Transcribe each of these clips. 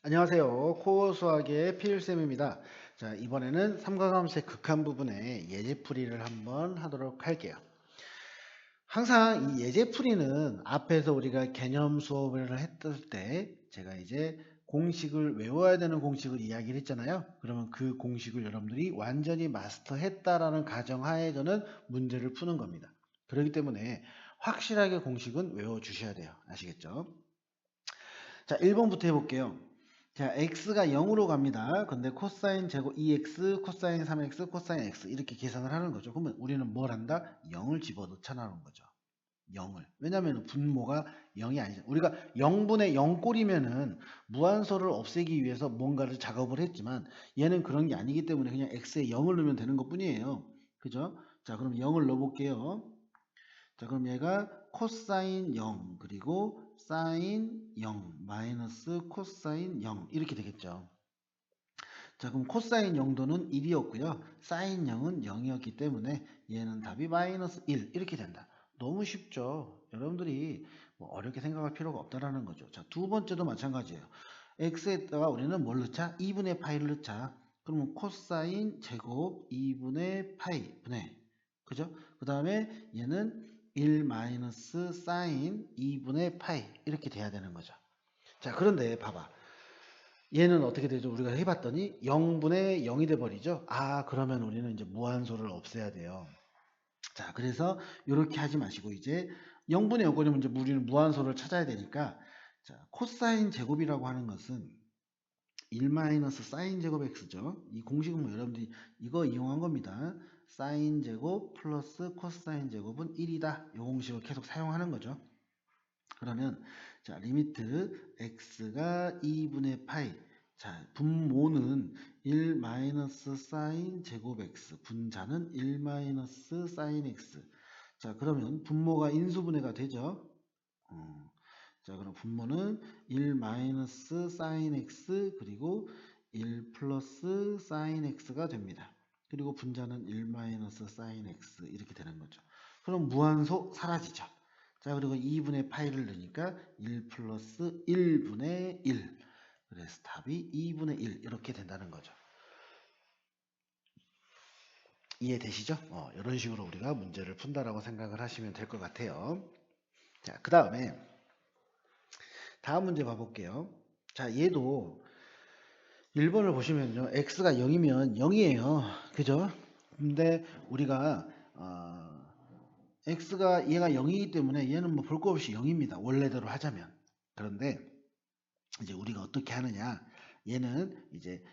안녕하세요. 코어 수학의 필쌤입니다. 자, 이번에는 삼각함수의 극한 부분의 예제풀이를 한번 하도록 할게요. 항상 이 예제풀이는 앞에서 우리가 개념 수업을 했을 때 제가 이제 공식을 외워야 되는 공식을 이야기를 했잖아요. 그러면 그 공식을 여러분들이 완전히 마스터했다라는 가정하에 저는 문제를 푸는 겁니다. 그렇기 때문에 확실하게 공식은 외워주셔야 돼요. 아시겠죠? 자, 1번부터 해볼게요. 자, x가 0으로 갑니다. 근데 코사인 제곱 2x, 코사인 3x, 코사인 x 이렇게 계산을 하는 거죠. 그러면 우리는 뭘 한다? 0을 집어넣자는 거죠. 0을. 왜냐하면 분모가 0이 아니죠. 우리가 0분의 0꼴이면은 무한소를 없애기 위해서 뭔가를 작업을 했지만 얘는 그런 게 아니기 때문에 그냥 x에 0을 넣으면 되는 것 뿐이에요. 그죠? 자, 그럼 0을 넣어볼게요. 자, 그럼 얘가 코사인 0 그리고 사인 0 마이너스 코사인 0 이렇게 되겠죠. 자, 그럼 코사인 0도는 1이었고요. 사인 0은 0이었기 때문에 얘는 답이 마이너스 1 이렇게 된다. 너무 쉽죠. 여러분들이 뭐 어렵게 생각할 필요가 없다라는 거죠. 자, 두 번째도 마찬가지예요. x에다가 우리는 뭘 넣자? 2분의 파이를 넣자. 그러면 코사인 제곱 2분의 파이 분의 그죠? 그 다음에 얘는 1 마이너스 사인 2분의 파이 이렇게 돼야 되는 거죠. 자, 그런데 봐봐. 얘는 어떻게 되죠? 우리가 해봤더니 0분의 0이 돼버리죠. 아, 그러면 우리는 이제 무한소를 없애야 돼요. 자, 그래서 이렇게 하지 마시고 이제 0분의 0거리면 이제 우리는 무한소를 찾아야 되니까 자, 코사인 제곱이라고 하는 것은 1 마이너스 사인 제곱 x죠. 이 공식은 뭐 여러분들이 이거 이용한 겁니다. 사인 제곱 플러스 코사인 제곱은 1이다. 이 공식을 계속 사용하는 거죠. 그러면 자, 리미트 x가 2분의 파이. 자, 분모는 1 마이너스 사인 제곱 x, 분자는 1 마이너스 사인 x. 자, 그러면 분모가 인수분해가 되죠. 자, 그럼 분모는 1 마이너스 사인 x 그리고 1 플러스 사인 x가 됩니다. 그리고 분자는 1 마이너스 사인 x 이렇게 되는 거죠. 그럼 무한소 사라지죠. 자, 그리고 2분의 파이를 넣으니까 1 플러스 1분의 1. 그래서 답이 2분의 1 이렇게 된다는 거죠. 이해되시죠? 이런 식으로 우리가 문제를 푼다라고 생각을 하시면 될 것 같아요. 자, 그 다음에 다음 문제 봐볼게요. 자, 얘도 1번을 보시면요. x가 0이면 0이에요. 그죠? 근데 우리가 x가 얘가 0이기 때문에 얘는 뭐 볼 거 없이 0입니다. 원래대로 하자면. 그런데 이제 우리가 어떻게 하느냐? 얘는 이제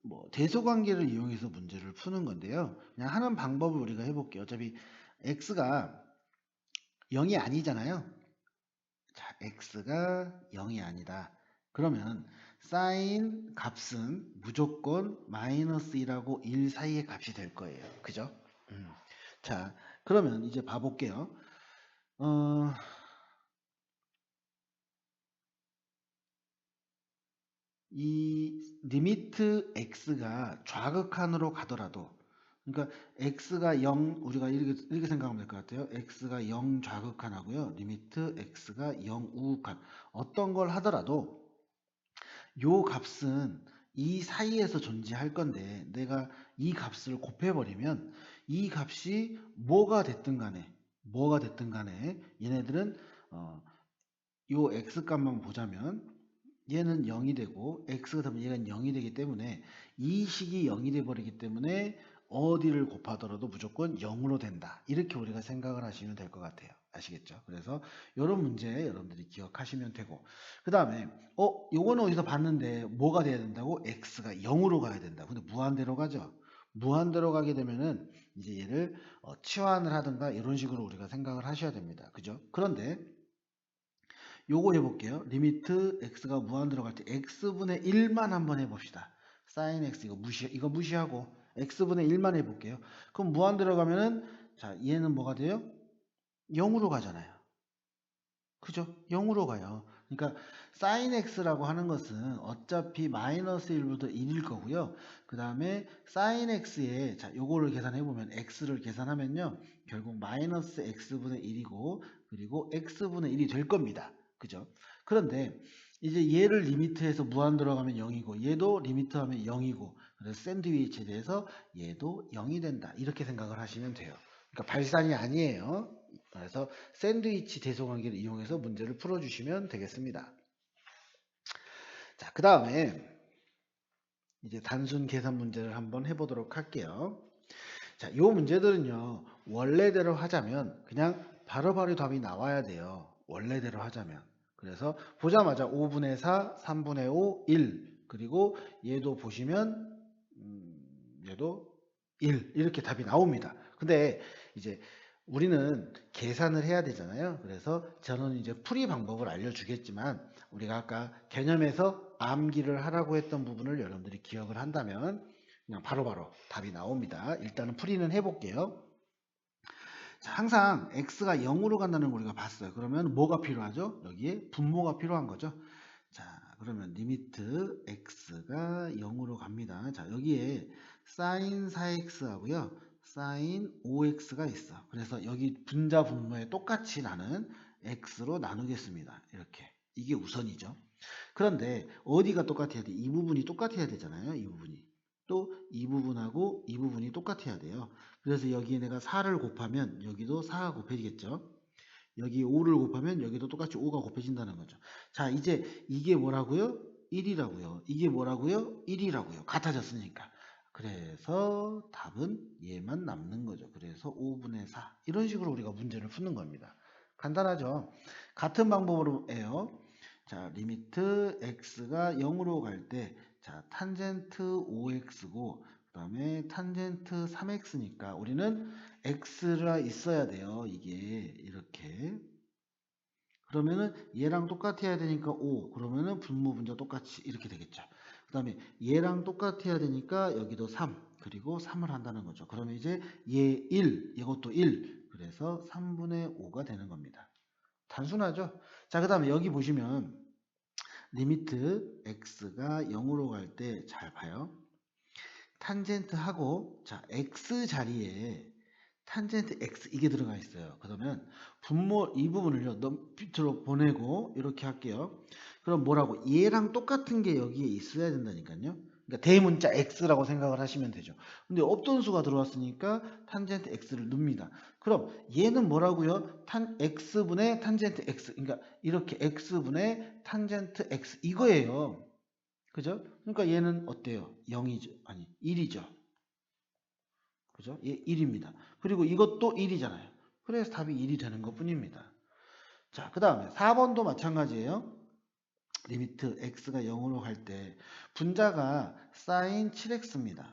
뭐 대소관계를 이용해서 문제를 푸는 건데요. 그냥 하는 방법을 우리가 해볼게요. 어차피 x가 0이 아니잖아요. 자, x가 0이 아니다. 그러면 사인 값은 무조건 마이너스 1하고 1 사이의 값이 될 거예요. 그죠? 자, 그러면 이제 봐볼게요. 어, 이 리미트 x가 좌극한으로 가더라도 그러니까 x가 0 우리가 이렇게 생각하면 될 것 같아요. x가 0 좌극한하고요. 리미트 x가 0 우극한 어떤 걸 하더라도 요 값은 이 사이에서 존재할 건데 내가 이 값을 곱해버리면 이 값이 뭐가 됐든 간에 얘네들은 요 x 값만 보자면 얘는 0이 되고 x가 되면 얘가 0이 되기 때문에 이 식이 0이 돼 버리기 때문에 어디를 곱하더라도 무조건 0으로 된다. 이렇게 우리가 생각을 하시면 될 것 같아요. 아시겠죠? 그래서 이런 문제 여러분들이 기억하시면 되고 그 다음에 요거는 어디서 봤는데 뭐가 돼야 된다고? x가 0으로 가야 된다. 근데 무한대로 가죠. 무한대로 가게 되면은 이제 얘를 치환을 하든가 이런 식으로 우리가 생각을 하셔야 됩니다. 그죠? 그런데 요거 해볼게요. 리미트 x가 무한대로 갈 때 x분의 1만 한번 해봅시다. sin x 이거 무시하고 x분의 1만 해볼게요. 그럼 무한대로 가면은 자 얘는 뭐가 돼요? 0으로 가잖아요. 그죠? 0으로 가요. 그러니까 sin x라고 하는 것은 어차피 마이너스 1부터 1일 거고요. 그 다음에 sin x에 자 요거를 계산해 보면 x를 계산하면요. 결국 마이너스 x분의 1이고 그리고 x분의 1이 될 겁니다. 그죠? 그런데 이제 얘를 리미트해서 무한대로 가면 0이고 얘도 리미트하면 0이고 그래서 샌드위치에 대해서 얘도 0이 된다. 이렇게 생각을 하시면 돼요. 그러니까 발산이 아니에요. 그래서 샌드위치 대소관계를 이용해서 문제를 풀어주시면 되겠습니다. 자, 그 다음에 이제 단순 계산 문제를 한번 해보도록 할게요. 자, 요 문제들은요, 원래대로 하자면 그냥 바로바로 답이 나와야 돼요. 원래대로 하자면. 그래서 보자마자 5분의 4, 3분의 5, 1. 그리고 얘도 보시면, 얘도 1. 이렇게 답이 나옵니다. 근데 이제 우리는 계산을 해야 되잖아요. 그래서 저는 이제 풀이 방법을 알려주겠지만, 우리가 아까 개념에서 암기를 하라고 했던 부분을 여러분들이 기억을 한다면, 그냥 바로바로 답이 나옵니다. 일단은 풀이는 해볼게요. 자, 항상 x가 0으로 간다는 걸 우리가 봤어요. 그러면 뭐가 필요하죠? 여기에 분모가 필요한 거죠. 자, 그러면 리미트 x가 0으로 갑니다. 자, 여기에 sin 4x 하고요. sin 5x가 있어. 그래서 여기 분자 분모에 똑같이 나는 x로 나누겠습니다. 이렇게. 이게 우선이죠. 그런데 어디가 똑같아야 돼? 이 부분이 똑같아야 되잖아요. 이 부분이. 또 이 부분하고 이 부분이 똑같아야 돼요. 그래서 여기에 내가 4를 곱하면 여기도 4가 곱해지겠죠. 여기 5를 곱하면 여기도 똑같이 5가 곱해진다는 거죠. 자, 이제 이게 뭐라고요? 1이라고요. 이게 뭐라고요? 1이라고요. 같아졌으니까. 그래서 답은 얘만 남는 거죠. 그래서 5분의 4. 이런 식으로 우리가 문제를 푸는 겁니다. 간단하죠? 같은 방법으로 해요. 자, 리미트 x가 0으로 갈 때, 자, 탄젠트 5x고, 그 다음에 탄젠트 3x니까 우리는 x가 있어야 돼요. 이게 이렇게. 그러면은 얘랑 똑같아야 되니까 5. 그러면은 분모 분자 똑같이 이렇게 되겠죠. 그 다음에 얘랑 똑같아야 되니까 여기도 3. 그리고 3을 한다는 거죠. 그러면 이제 얘 1, 이것도 1. 그래서 3분의 5가 되는 겁니다. 단순하죠? 자, 그 다음에 여기 보시면 리미트 x가 0으로 갈 때 잘 봐요. 탄젠트하고 자 x 자리에 탄젠트 x 이게 들어가 있어요. 그러면 분모 이 부분을요 밑으로 보내고 이렇게 할게요. 그럼 뭐라고? 얘랑 똑같은 게 여기에 있어야 된다니까요. 그러니까 대문자 x라고 생각을 하시면 되죠. 근데 없던 수가 들어왔으니까 탄젠트 x를 넣습니다. 그럼 얘는 뭐라고요? 탄 x분의 탄젠트 x. 그러니까 이렇게 x분의 탄젠트 x 이거예요. 그죠? 그러니까 얘는 어때요? 0이죠. 아니 1이죠. 그죠? 얘 1입니다. 그리고 이것도 1이잖아요. 그래서 답이 1이 되는 것 뿐입니다. 자, 그 다음에 4번도 마찬가지예요. 리미트 x가 0으로 갈 때 분자가 sin 7x입니다.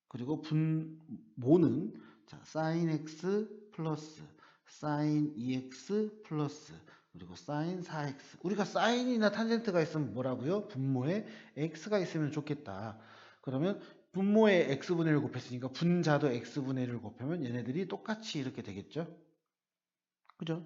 그리고 분모는 자, sin x 플러스 sin 2x 플러스 그리고 sin 4x. 우리가 sin이나 탄젠트가 있으면 뭐라고요? 분모에 x가 있으면 좋겠다. 그러면 분모에 x분의 1을 곱했으니까 분자도 x분의 1을 곱하면 얘네들이 똑같이 이렇게 되겠죠? 그죠?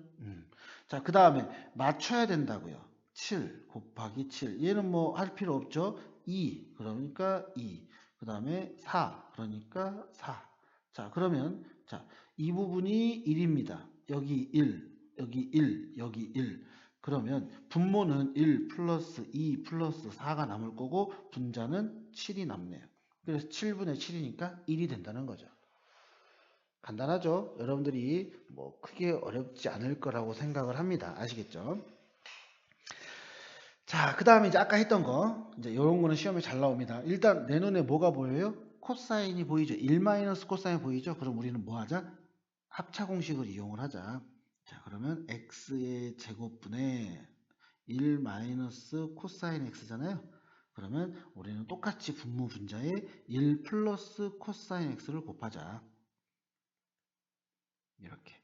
자, 그 다음에 맞춰야 된다고요. 7 곱하기 7. 얘는 뭐 할 필요 없죠? 2. 그러니까 2. 그 다음에 4. 그러니까 4. 자, 그러면 자, 이 부분이 1입니다. 여기 1, 여기 1, 여기 1. 그러면 분모는 1 플러스 2 플러스 4가 남을 거고 분자는 7이 남네요. 그래서 7분의 7이니까 1이 된다는 거죠. 간단하죠? 여러분들이 뭐 크게 어렵지 않을 거라고 생각을 합니다. 아시겠죠? 자, 그 다음에 이제 아까 했던 거, 이제 이런 거는 시험에 잘 나옵니다. 일단 내 눈에 뭐가 보여요? 코사인이 보이죠? 1 마이너스 코사인 보이죠? 그럼 우리는 뭐 하자? 합차 공식을 이용을 하자. 자, 그러면 x의 제곱분의 1 마이너스 코사인 x잖아요. 그러면 우리는 똑같이 분모 분자에 1 플러스 코사인 x를 곱하자. 이렇게.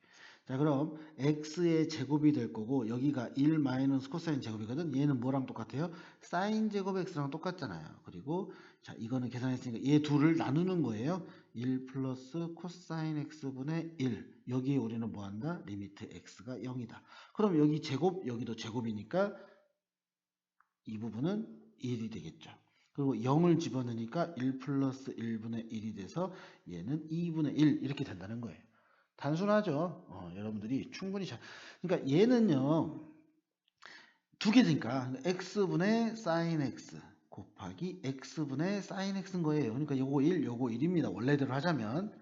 자, 그럼 x의 제곱이 될 거고 여기가 1 마이너스 코사인 제곱이거든. 얘는 뭐랑 똑같아요? 사인 제곱 x랑 똑같잖아요. 그리고 자, 이거는 계산했으니까 얘 둘을 나누는 거예요. 1 플러스 코사인 x분의 1. 여기에 우리는 뭐 한다? 리미트 x가 0이다. 그럼 여기 제곱, 여기도 제곱이니까 이 부분은 1이 되겠죠. 그리고 0을 집어넣으니까 1 플러스 1분의 1이 돼서 얘는 2분의 1 이렇게 된다는 거예요. 단순하죠. 여러분들이 충분히 잘. 그러니까 얘는요. 두 개니까 x분의 sin x 곱하기 x분의 sin x인 거예요. 그러니까 요거 1, 요거 1입니다. 원래대로 하자면.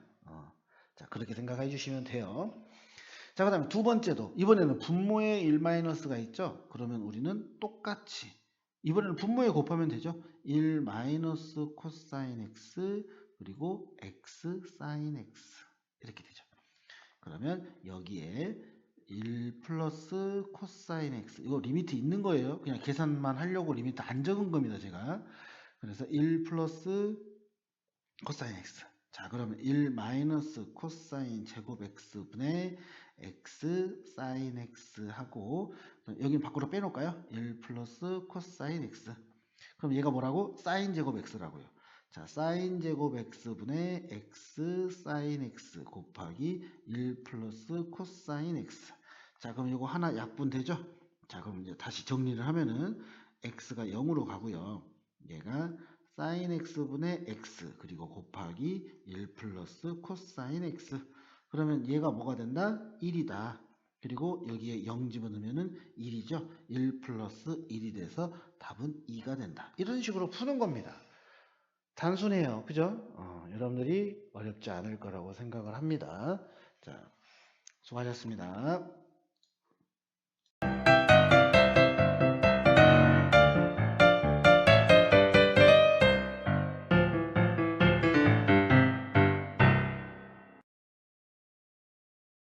자, 그렇게 생각해 주시면 돼요. 자, 그 다음에 두 번째도 이번에는 분모에 1 마이너스가 있죠. 그러면 우리는 똑같이 이번에는 분모에 곱하면 되죠. 1 마이너스 코사인 x 그리고 x 사인 x 이렇게 되죠. 그러면 여기에 1 플러스 코사인 x 이거 리미트 있는 거예요. 그냥 계산만 하려고 리미트 안 적은 겁니다, 제가. 그래서 1 플러스 코사인 x. 자, 그러면 1 마이너스 코사인 제곱 x분의 x 사인 x 하고 여기 밖으로 빼놓을까요? 1 플러스 코사인 x. 그럼 얘가 뭐라고? 사인 제곱 x라고요. 자, 사인 제곱 x분의 x 사인 x 곱하기 1 플러스 코사인 x. 자, 그럼 이거 하나 약분되죠? 자, 그럼 이제 다시 정리를 하면은 x가 0으로 가고요. 얘가 사인 x분의 x 그리고 곱하기 1 플러스 코사인 x. 그러면 얘가 뭐가 된다? 1이다. 그리고 여기에 0 집어넣으면 1이죠. 1 플러스 1이 돼서 답은 2가 된다. 이런 식으로 푸는 겁니다. 단순해요. 그죠? 여러분들이 어렵지 않을 거라고 생각을 합니다. 자, 수고하셨습니다.